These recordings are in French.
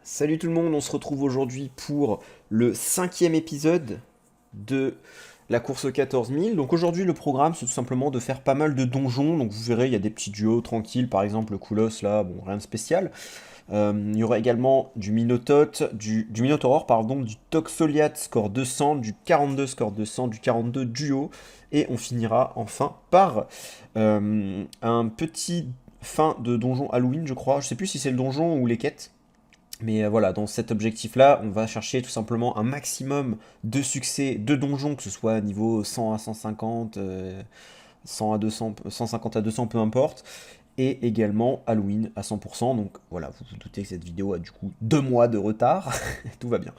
Salut tout le monde, on se retrouve aujourd'hui pour le cinquième épisode de la course aux 14 000. Donc aujourd'hui le programme c'est tout simplement de faire pas mal de donjons. Donc vous verrez il y a des petits duos tranquilles, par exemple le Koulos là, bon rien de spécial. Il y aura également du du Minotaur, pardon, du Toxoliat score 200, du 42 score 200, du 42 duo. Et on finira enfin par un petit fin de donjon Halloween je crois. Je sais plus si c'est le donjon ou les quêtes. Mais voilà, dans cet objectif-là, on va chercher tout simplement un maximum de succès de donjons, que ce soit niveau 100 à 150, 100 à 200, 150 à 200, peu importe. Et également Halloween à 100%. Donc voilà, vous vous doutez que cette vidéo a du coup 2 mois de retard. Tout va bien.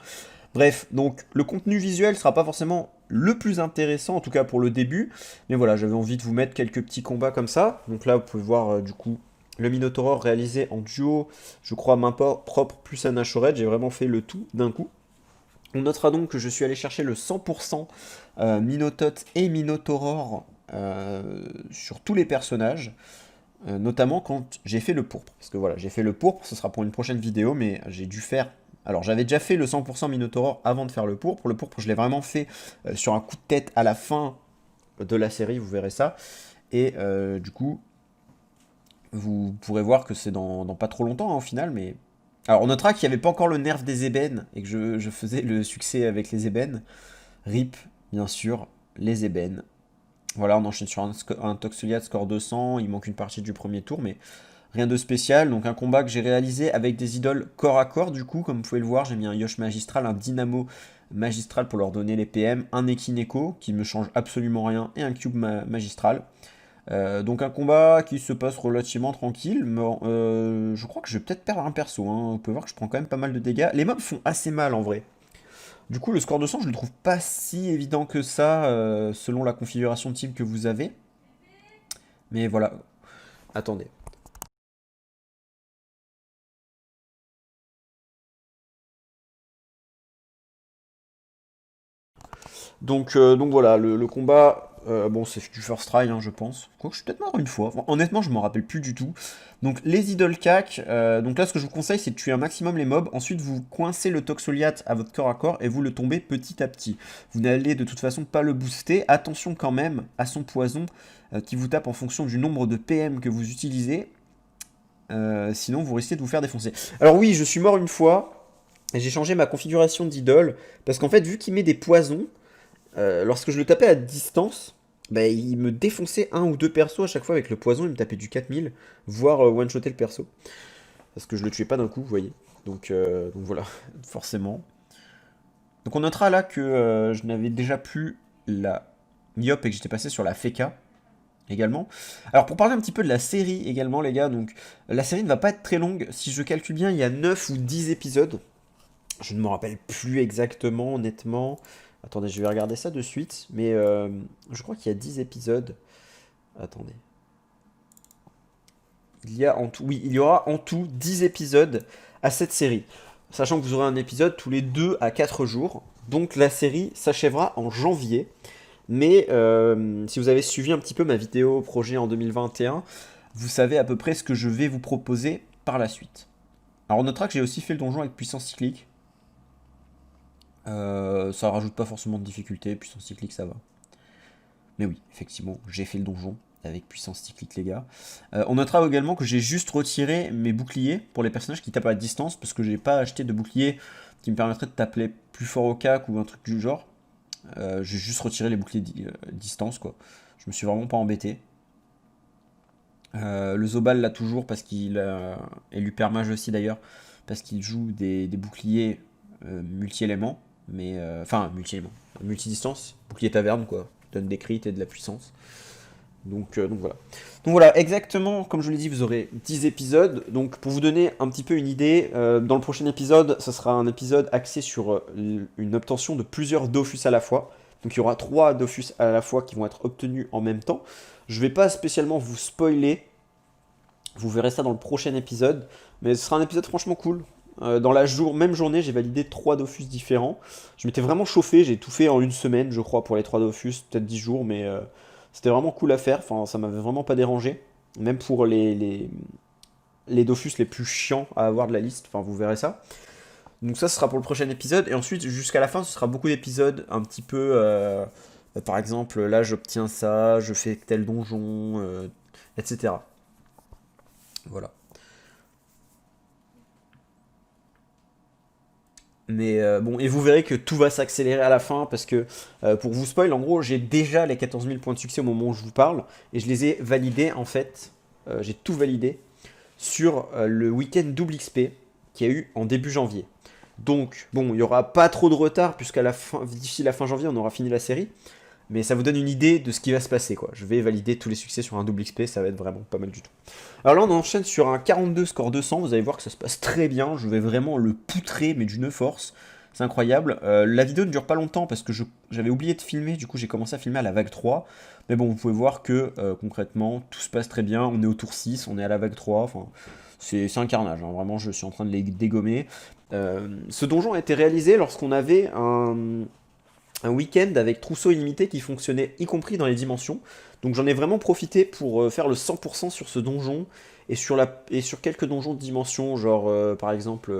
Bref, donc le contenu visuel sera pas forcément le plus intéressant, en tout cas pour le début. Mais voilà, j'avais envie de vous mettre quelques petits combats comme ça. Donc là, vous pouvez voir du coup le Minotaur réalisé en duo, je crois main propre plus un Ashored. J'ai vraiment fait le tout d'un coup. On notera donc que je suis allé chercher le 100% Minotaur et Minotauror sur tous les personnages. Notamment quand j'ai fait le pourpre. Parce que voilà, j'ai fait le pourpre, ce sera pour une prochaine vidéo, mais j'ai dû faire. Alors j'avais déjà fait le 100% Minotaur avant de faire le pourpre. Le pourpre, je l'ai vraiment fait sur un coup de tête à la fin de la série, vous verrez ça. Et du coup, vous pourrez voir que c'est dans pas trop longtemps hein, au final, mais. Alors on notera qu'il n'y avait pas encore le nerf des ébènes et que je faisais le succès avec les ébènes. RIP, bien sûr, les ébènes. Voilà, on enchaîne sur un Toxoliat score 200, il manque une partie du premier tour, mais rien de spécial. Donc un combat que j'ai réalisé avec des idoles corps à corps, du coup, comme vous pouvez le voir, j'ai mis un Yosh magistral, un Dynamo magistral pour leur donner les PM, un Ekineko qui me change absolument rien, et un Cube magistral. Donc un combat qui se passe relativement tranquille, mais je crois que je vais peut-être perdre un perso, hein. Vous pouvez voir que je prends quand même pas mal de dégâts. Les mobs font assez mal en vrai. Du coup, le score de sang, je le trouve pas si évident que ça, selon la configuration de team que vous avez. Mais voilà, attendez. Donc voilà, le combat, bon, c'est du first try, hein, je pense. Quoique, je suis peut-être mort une fois. Enfin, honnêtement, je m'en rappelle plus du tout. Donc, les idoles cac. Donc là, ce que je vous conseille, c'est de tuer un maximum les mobs. Ensuite, vous coincez le Toxoliat à votre corps à corps et vous le tombez petit à petit. Vous n'allez de toute façon pas le booster. Attention quand même à son poison qui vous tape en fonction du nombre de PM que vous utilisez. Sinon, vous risquez de vous faire défoncer. Alors oui, je suis mort une fois. Et j'ai changé ma configuration d'idole. Parce qu'en fait, vu qu'il met des poisons, lorsque je le tapais à distance, bah, il me défonçait un ou deux persos à chaque fois avec le poison, il me tapait du 4000, voire one-shotter le perso. Parce que je le tuais pas d'un coup, vous voyez. Donc voilà, forcément. Donc on notera là que je n'avais déjà plus la Myop et que j'étais passé sur la Feka également. Alors pour parler un petit peu de la série également les gars, donc la série ne va pas être très longue. Si je calcule bien, il y a 9 ou 10 épisodes. Je ne me rappelle plus exactement, honnêtement. Attendez, je vais regarder ça de suite. Mais je crois qu'il y a 10 épisodes. Attendez. Oui, il y aura en tout 10 épisodes à cette série. Sachant que vous aurez un épisode tous les 2 à 4 jours. Donc la série s'achèvera en janvier. Mais si vous avez suivi un petit peu ma vidéo projet en 2021, vous savez à peu près ce que je vais vous proposer par la suite. Alors on notera que j'ai aussi fait le donjon avec puissance cyclique. Ça rajoute pas forcément de difficulté, puissance cyclique ça va. Mais oui, effectivement, j'ai fait le donjon avec puissance cyclique les gars. On notera également que j'ai juste retiré mes boucliers pour les personnages qui tapent à distance, parce que j'ai pas acheté de bouclier qui me permettrait de taper plus fort au cac ou un truc du genre. J'ai juste retiré les boucliers distance quoi. Je me suis vraiment pas embêté. Le Zobal l'a toujours parce qu'il et l'Upermage aussi d'ailleurs, parce qu'il joue des boucliers multi-éléments, mais enfin multi-éléments, multi-distance, bouclier taverne quoi, donne des crits et de la puissance. Donc voilà. Donc voilà, exactement comme je vous l'ai dit, vous aurez 10 épisodes. Donc pour vous donner un petit peu une idée, dans le prochain épisode, ce sera un épisode axé sur une obtention de plusieurs Dofus à la fois. Donc il y aura 3 Dofus à la fois qui vont être obtenus en même temps. Je vais pas spécialement vous spoiler, vous verrez ça dans le prochain épisode, mais ce sera un épisode franchement cool. Dans la même journée, j'ai validé 3 Dofus différents. Je m'étais vraiment chauffé, j'ai tout fait en une semaine, je crois, pour les 3 Dofus, peut-être 10 jours, mais c'était vraiment cool à faire. Enfin, ça m'avait vraiment pas dérangé. Même pour les Dofus les plus chiants à avoir de la liste, enfin, vous verrez ça. Donc ça, ce sera pour le prochain épisode. Et ensuite, jusqu'à la fin, ce sera beaucoup d'épisodes un petit peu... par exemple, là, j'obtiens ça, je fais tel donjon, etc. Voilà. Mais bon, et vous verrez que tout va s'accélérer à la fin parce que, pour vous spoil, en gros, j'ai déjà les 14 000 points de succès au moment où je vous parle et je les ai validés en fait. J'ai tout validé sur le week-end double XP qu'il y a eu en début janvier. Donc, bon, il n'y aura pas trop de retard puisqu'à la fin, d'ici la fin janvier, on aura fini la série. Mais ça vous donne une idée de ce qui va se passer, quoi. Je vais valider tous les succès sur un double XP, ça va être vraiment pas mal du tout. Alors là, on enchaîne sur un 42 score 200, vous allez voir que ça se passe très bien, je vais vraiment le poutrer, mais d'une force. C'est incroyable. La vidéo ne dure pas longtemps parce que j'avais oublié de filmer, du coup j'ai commencé à filmer à la vague 3. Mais bon, vous pouvez voir que concrètement, tout se passe très bien. On est au tour 6, on est à la vague 3, enfin, c'est un carnage, hein. Vraiment, je suis en train de les dégommer. Ce donjon a été réalisé lorsqu'on avait un week-end avec trousseau illimité qui fonctionnait y compris dans les dimensions. Donc j'en ai vraiment profité pour faire le 100% sur ce donjon et sur quelques donjons de dimension, genre par exemple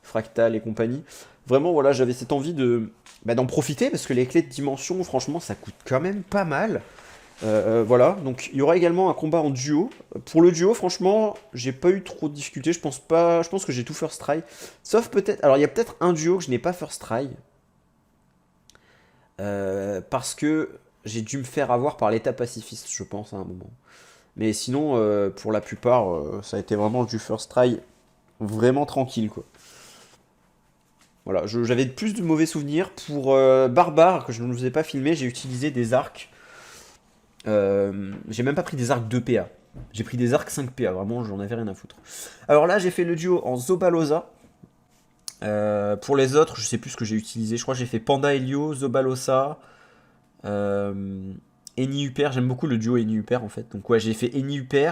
Fractal et compagnie. Vraiment voilà, j'avais cette envie de d'en profiter parce que les clés de dimension, franchement, ça coûte quand même pas mal. Voilà, donc il y aura également un combat en duo. Pour le duo, franchement, j'ai pas eu trop de difficultés. Je pense pas, je pense que j'ai tout first try. Sauf peut-être, alors il y a peut-être un duo que je n'ai pas first try. Parce que j'ai dû me faire avoir par l'état pacifiste, je pense, à un moment. Mais sinon, pour la plupart, ça a été vraiment du first try vraiment tranquille, quoi. Voilà, j'avais plus de mauvais souvenirs. Pour Barbare, que je ne vous ai pas filmé, j'ai utilisé des arcs. J'ai même pas pris des arcs 2 PA. J'ai pris des arcs 5 PA, vraiment, j'en avais rien à foutre. Alors là, j'ai fait le duo en Zobalosa. Pour les autres, je sais plus ce que j'ai utilisé. Je crois que j'ai fait Panda Helio, Zobalosa, Eni Huper. J'aime beaucoup le duo Eni Huper en fait. Donc ouais, j'ai fait Eni Huper.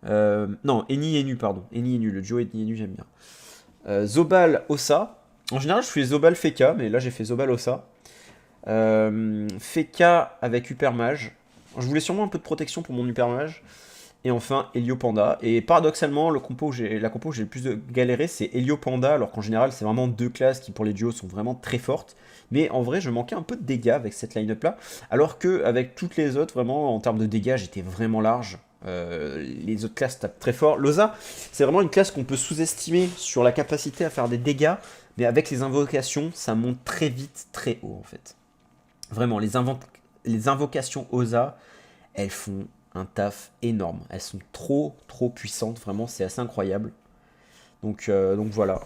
Non, Eni Enu, pardon. Eni Enu, le duo Eni Enu, j'aime bien. Zobal Ossa. En général, je fais Zobal Feka, mais là j'ai fait Zobal Ossa. Feka avec Hyper Mage. Je voulais sûrement un peu de protection pour mon Hyper Mage. Et enfin, Helio Panda. Et paradoxalement, la compo où j'ai le plus de galéré, c'est Helio Panda, alors qu'en général, c'est vraiment deux classes qui, pour les duos, sont vraiment très fortes. Mais en vrai, je manquais un peu de dégâts avec cette line-up là. Alors que avec toutes les autres, vraiment, en termes de dégâts, j'étais vraiment large. Les autres classes tapent très fort. Loza, c'est vraiment une classe qu'on peut sous-estimer sur la capacité à faire des dégâts. Mais avec les invocations, ça monte très vite, très haut, en fait. Vraiment, les invocations Oza, elles font un taf énorme. Elles sont trop, trop puissantes. Vraiment, c'est assez incroyable. Donc voilà.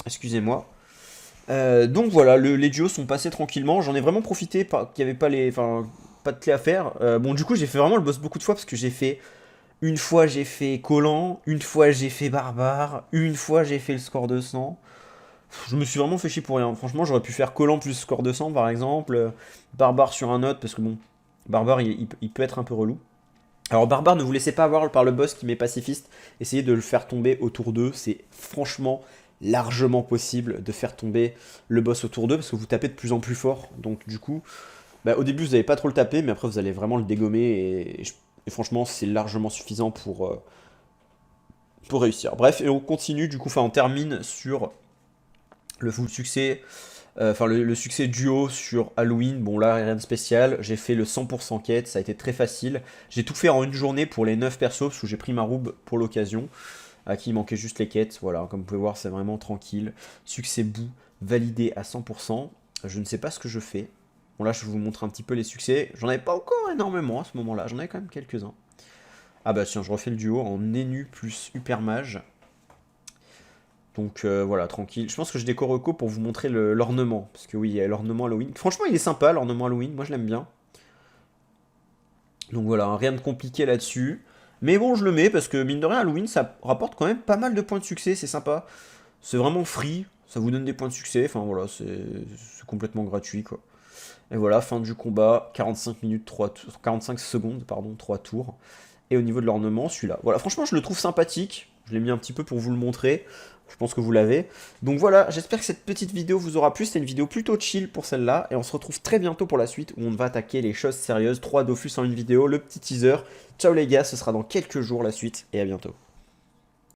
Excusez-moi. Donc voilà, les duos sont passés tranquillement. J'en ai vraiment profité qu'il n'y avait pas enfin, pas de clé à faire. Bon, du coup, j'ai fait vraiment le boss beaucoup de fois parce que j'ai fait une fois j'ai fait Collant, une fois j'ai fait Barbare, une fois j'ai fait le score 200. Je me suis vraiment fait chier pour rien. Franchement, j'aurais pu faire Collant plus score 200 par exemple, Barbare sur un autre parce que bon, Barbare il peut être un peu relou. Alors Barbare, ne vous laissez pas avoir par le boss qui met pacifiste. Essayez de le faire tomber au tour 2. C'est franchement largement possible de faire tomber le boss au tour 2 parce que vous tapez de plus en plus fort. Donc du coup, au début vous n'allez pas trop le taper, mais après vous allez vraiment le dégommer. Et franchement, c'est largement suffisant pour réussir. Bref, et on continue du coup, enfin on termine sur le full succès. Enfin le succès duo sur Halloween, bon là rien de spécial, j'ai fait le 100% quête, ça a été très facile. J'ai tout fait en une journée pour les 9 persos, parce que j'ai pris ma roube pour l'occasion, à qui il manquait juste les quêtes, voilà, comme vous pouvez voir c'est vraiment tranquille. Succès bout, validé à 100%, je ne sais pas ce que je fais. Bon là je vous montre un petit peu les succès, j'en avais pas encore énormément à ce moment-là, j'en avais quand même quelques-uns. Ah bah tiens, je refais le duo en Enu plus Hyper Mage. Donc voilà, tranquille. Je pense que je décore Echo pour vous montrer l'ornement. Parce que oui, il y a l'ornement Halloween. Franchement, il est sympa, l'ornement Halloween. Moi, je l'aime bien. Donc voilà, hein, rien de compliqué là-dessus. Mais bon, je le mets parce que, mine de rien, Halloween, ça rapporte quand même pas mal de points de succès. C'est sympa. C'est vraiment free. Ça vous donne des points de succès. Enfin voilà, c'est complètement gratuit, quoi. Et voilà, fin du combat. 45 minutes, 3 tours. 45 secondes, pardon, 3 tours. Et au niveau de l'ornement, celui-là. Voilà, franchement, je le trouve sympathique. Je l'ai mis un petit peu pour vous le montrer. Je pense que vous l'avez. Donc voilà, j'espère que cette petite vidéo vous aura plu. C'est une vidéo plutôt chill pour celle-là. Et on se retrouve très bientôt pour la suite où on va attaquer les choses sérieuses. 3 Dofus en une vidéo, le petit teaser. Ciao les gars, ce sera dans quelques jours la suite et à bientôt.